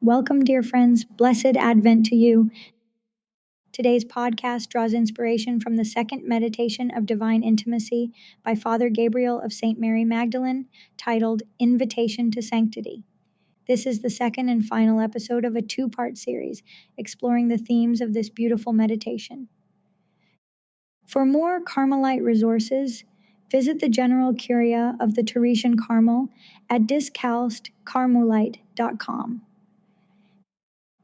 Welcome, dear friends. Blessed Advent to you. Today's podcast draws inspiration from the second meditation of divine intimacy by Father Gabriel of St. Mary Magdalene, titled Invitation to Sanctity. This is the second and final episode of a two-part series exploring the themes of this beautiful meditation. For more Carmelite resources, visit the General Curia of the Teresian Carmel at discalcedcarmelite.com.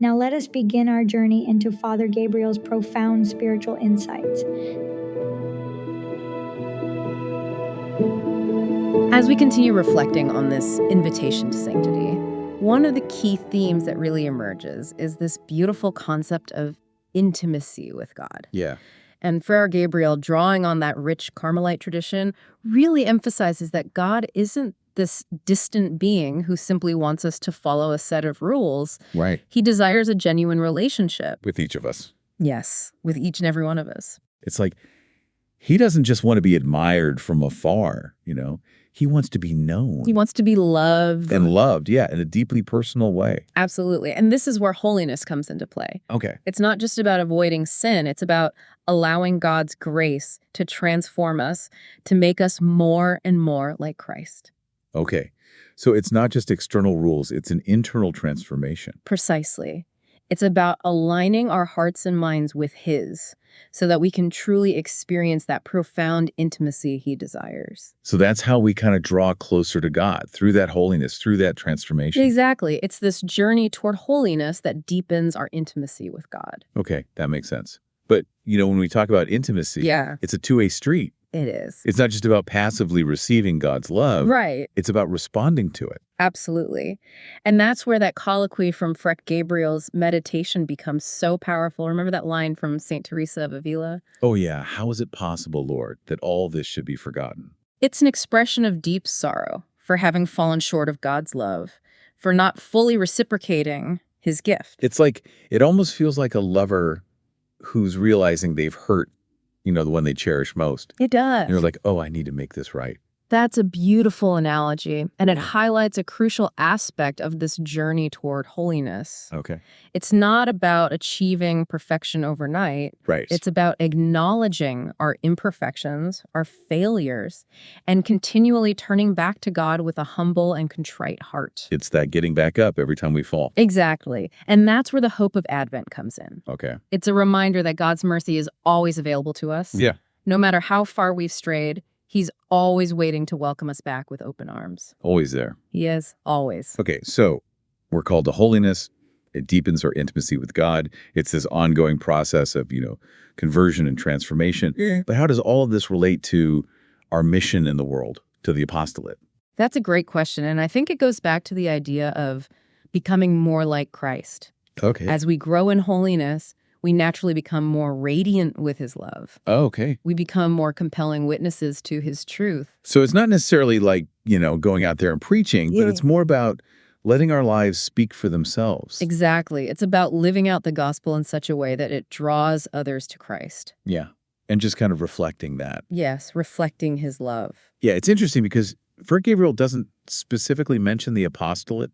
Now let us begin our journey into Father Gabriel's profound spiritual insights. As we continue reflecting on this invitation to sanctity, one of the key themes that really emerges is this beautiful concept of intimacy with God. Yeah. And Friar Gabriel, drawing on that rich Carmelite tradition, really emphasizes that God isn't this distant being who simply wants us to follow a set of rules. Right. He desires a genuine relationship. With each of us. Yes, with each and every one of us. It's like, he doesn't just want to be admired from afar, He wants to be known. He wants to be loved. And loved, yeah, in a deeply personal way. Absolutely. And this is where holiness comes into play. Okay. It's not just about avoiding sin. It's about allowing God's grace to transform us, to make us more and more like Christ. Okay. So it's not just external rules, it's an internal transformation. Precisely. It's about aligning our hearts and minds with His so that we can truly experience that profound intimacy He desires. So that's how we kind of draw closer to God, through that holiness, through that transformation. Exactly. It's this journey toward holiness that deepens our intimacy with God. Okay, that makes sense. But, when we talk about intimacy, it's a two-way street. It is. It's not just about passively receiving God's love. Right. It's about responding to it. Absolutely. And that's where that colloquy from Friar Gabriel's meditation becomes so powerful. Remember that line from St. Teresa of Avila? Oh, yeah. How is it possible, Lord, that all this should be forgotten? It's an expression of deep sorrow for having fallen short of God's love, for not fully reciprocating His gift. It's like, it almost feels like a lover who's realizing they've hurt, the one they cherish most. It does. And you're like, oh, I need to make this right. That's a beautiful analogy, and it highlights a crucial aspect of this journey toward holiness. Okay. It's not about achieving perfection overnight. Right. It's about acknowledging our imperfections, our failures, and continually turning back to God with a humble and contrite heart. It's that getting back up every time we fall. Exactly. And that's where the hope of Advent comes in. Okay. It's a reminder that God's mercy is always available to us. Yeah. No matter how far we've strayed, He's always waiting to welcome us back with open arms. Always there. He is, always. Okay, so we're called to holiness. It deepens our intimacy with God. It's this ongoing process of, conversion and transformation. Yeah. But how does all of this relate to our mission in the world, to the apostolate? That's a great question. And I think it goes back to the idea of becoming more like Christ. Okay. As we grow in holiness, we naturally become more radiant with His love. Oh, okay. We become more compelling witnesses to His truth. So it's not necessarily like, going out there and preaching, but it's more about letting our lives speak for themselves. Exactly. It's about living out the gospel in such a way that it draws others to Christ. Yeah. And just kind of reflecting that. Yes, reflecting His love. Yeah, it's interesting because Friar Gabriel doesn't specifically mention the apostolate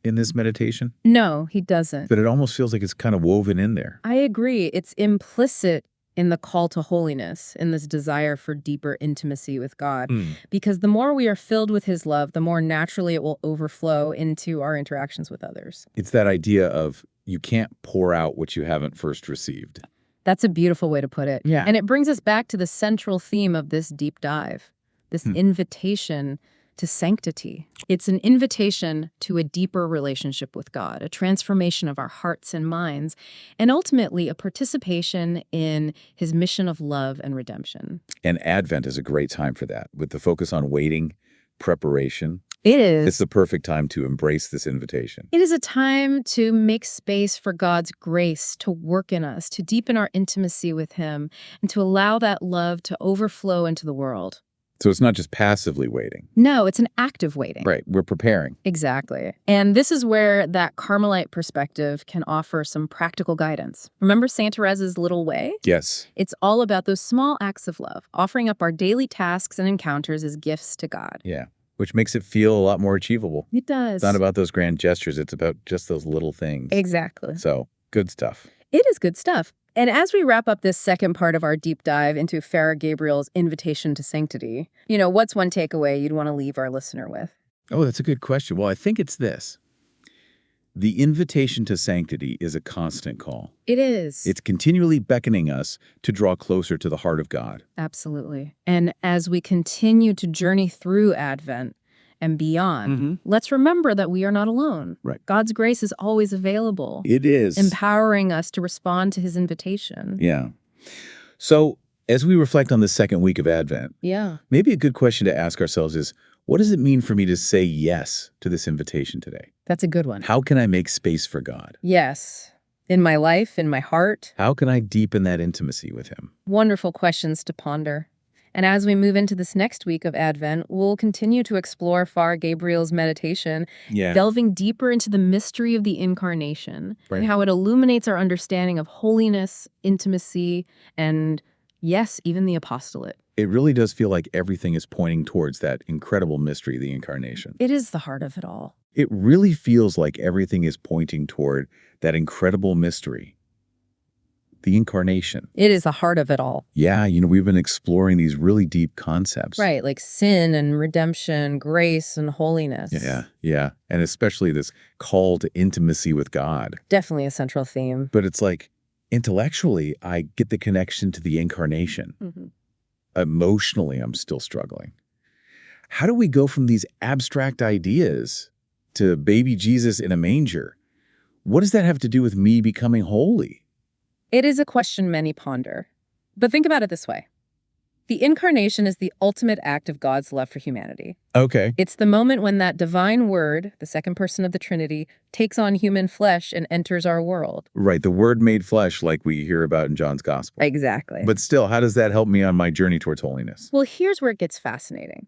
in this meditation. No, he doesn't. But it almost feels like it's kind of woven in there. I agree. It's implicit in the call to holiness, in this desire for deeper intimacy with God. Because the more we are filled with His love, the more naturally it will overflow into our interactions with others. It's that idea of you can't pour out what you haven't first received. That's a beautiful way to put it. Yeah. And it brings us back to the central theme of this deep dive, this invitation to sanctity. It's an invitation to a deeper relationship with God, a transformation of our hearts and minds, and ultimately a participation in His mission of love and redemption. And Advent is a great time for that, with the focus on waiting, preparation. It is. It's the perfect time to embrace this invitation. It is a time to make space for God's grace to work in us, to deepen our intimacy with Him, and to allow that love to overflow into the world. So it's not just passively waiting. No, it's an active waiting. Right. We're preparing. Exactly. And this is where that Carmelite perspective can offer some practical guidance. Remember Saint Teresa's Little Way? Yes. It's all about those small acts of love, offering up our daily tasks and encounters as gifts to God. Yeah. which makes it feel a lot more achievable. It does. It's not about those grand gestures. It's about just those little things. Exactly. So, good stuff. It is good stuff. And as we wrap up this second part of our deep dive into Father Gabriel's invitation to sanctity, what's one takeaway you'd want to leave our listener with? Oh, that's a good question. Well, I think it's this. The invitation to sanctity is a constant call. It is. It's continually beckoning us to draw closer to the heart of God. Absolutely. And as we continue to journey through Advent and beyond, let's remember that we are not alone. Right. God's grace is always available. It is. Empowering us to respond to his invitation. Yeah. So, as we reflect on the second week of Advent, maybe a good question to ask ourselves is, what does it mean for me to say yes to this invitation today? That's a good one. How can I make space for God? Yes. In my life, in my heart. How can I deepen that intimacy with him? Wonderful questions to ponder. And as we move into this next week of Advent, we'll continue to explore Father Gabriel's meditation, delving deeper into the mystery of the Incarnation and how it illuminates our understanding of holiness, intimacy, and, yes, even the apostolate. It really does feel like everything is pointing towards that incredible mystery, the Incarnation. It is the heart of it all. It really feels like everything is pointing toward that incredible mystery, the Incarnation. It is the heart of it all. Yeah, we've been exploring these really deep concepts. Right, like sin and redemption, grace and holiness. Yeah. And especially this call to intimacy with God. Definitely a central theme. But it's like, intellectually, I get the connection to the Incarnation. Emotionally, I'm still struggling. How do we go from these abstract ideas to baby Jesus in a manger? What does that have to do with me becoming holy? It is a question many ponder. But think about it this way. The Incarnation is the ultimate act of God's love for humanity. Okay. It's the moment when that divine word, the second person of the Trinity, takes on human flesh and enters our world. Right, the Word made flesh like we hear about in John's Gospel. Exactly. But still, how does that help me on my journey towards holiness? Well, here's where it gets fascinating.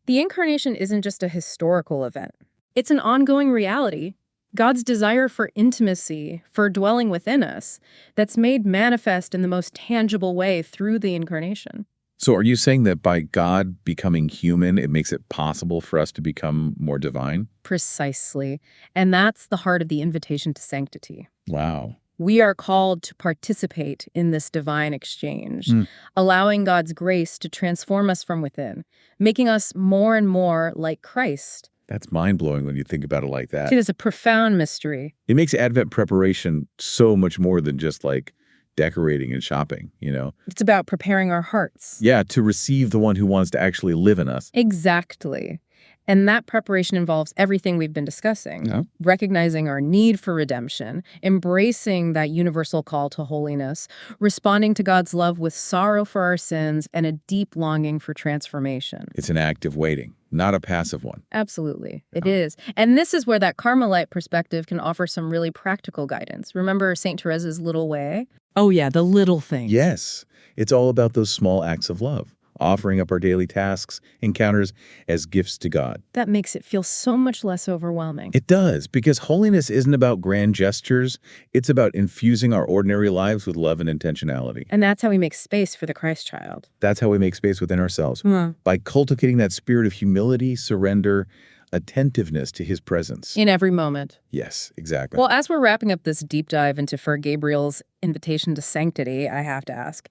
The Incarnation isn't just a historical event. It's an ongoing reality. God's desire for intimacy, for dwelling within us, that's made manifest in the most tangible way through the Incarnation. So are you saying that by God becoming human, it makes it possible for us to become more divine? Precisely. And that's the heart of the invitation to sanctity. Wow. We are called to participate in this divine exchange, allowing God's grace to transform us from within, making us more and more like Christ. That's mind-blowing when you think about it like that. It is a profound mystery. It makes Advent preparation so much more than just like decorating and shopping, It's about preparing our hearts. Yeah, to receive the one who wants to actually live in us. Exactly. And that preparation involves everything we've been discussing. Recognizing our need for redemption, embracing that universal call to holiness, responding to God's love with sorrow for our sins, and a deep longing for transformation. It's an active waiting, not a passive one. Absolutely. It is. And this is where that Carmelite perspective can offer some really practical guidance. Remember St. Teresa's little way? Oh, yeah, the little things. Yes. It's all about those small acts of love, offering up our daily tasks, encounters as gifts to God. That makes it feel so much less overwhelming. It does, because holiness isn't about grand gestures. It's about infusing our ordinary lives with love and intentionality. And that's how we make space for the Christ child. That's how we make space within ourselves, by cultivating that spirit of humility, surrender, attentiveness to his presence. In every moment. Yes, exactly. Well, as we're wrapping up this deep dive into Father Gabriel's invitation to sanctity, I have to ask,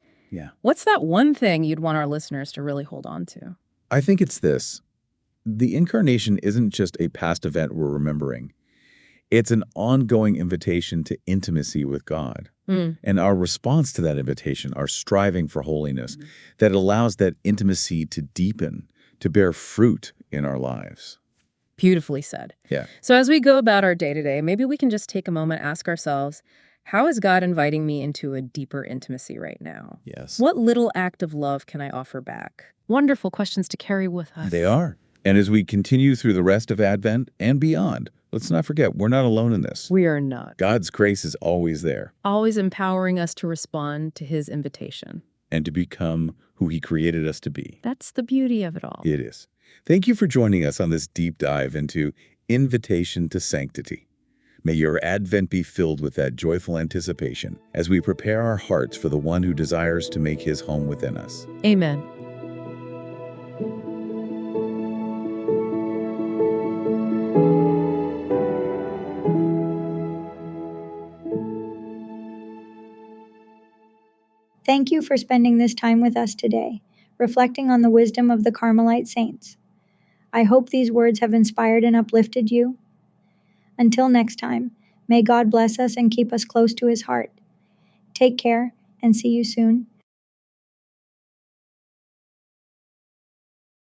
what's that one thing you'd want our listeners to really hold on to? I think it's this. The Incarnation isn't just a past event we're remembering. It's an ongoing invitation to intimacy with God. And our response to that invitation, our striving for holiness, that allows that intimacy to deepen, to bear fruit in our lives. Beautifully said. Yeah. So as we go about our day-to-day, maybe we can just take a moment, ask ourselves, how is God inviting me into a deeper intimacy right now? Yes. What little act of love can I offer back? Wonderful questions to carry with us. They are. And as we continue through the rest of Advent and beyond, let's not forget, we're not alone in this. We are not. God's grace is always there. Always empowering us to respond to his invitation. And to become who he created us to be. That's the beauty of it all. It is. Thank you for joining us on this deep dive into Invitation to Sanctity. May your Advent be filled with that joyful anticipation as we prepare our hearts for the one who desires to make his home within us. Amen. Thank you for spending this time with us today, reflecting on the wisdom of the Carmelite saints. I hope these words have inspired and uplifted you. Until next time, may God bless us and keep us close to his heart. Take care and see you soon.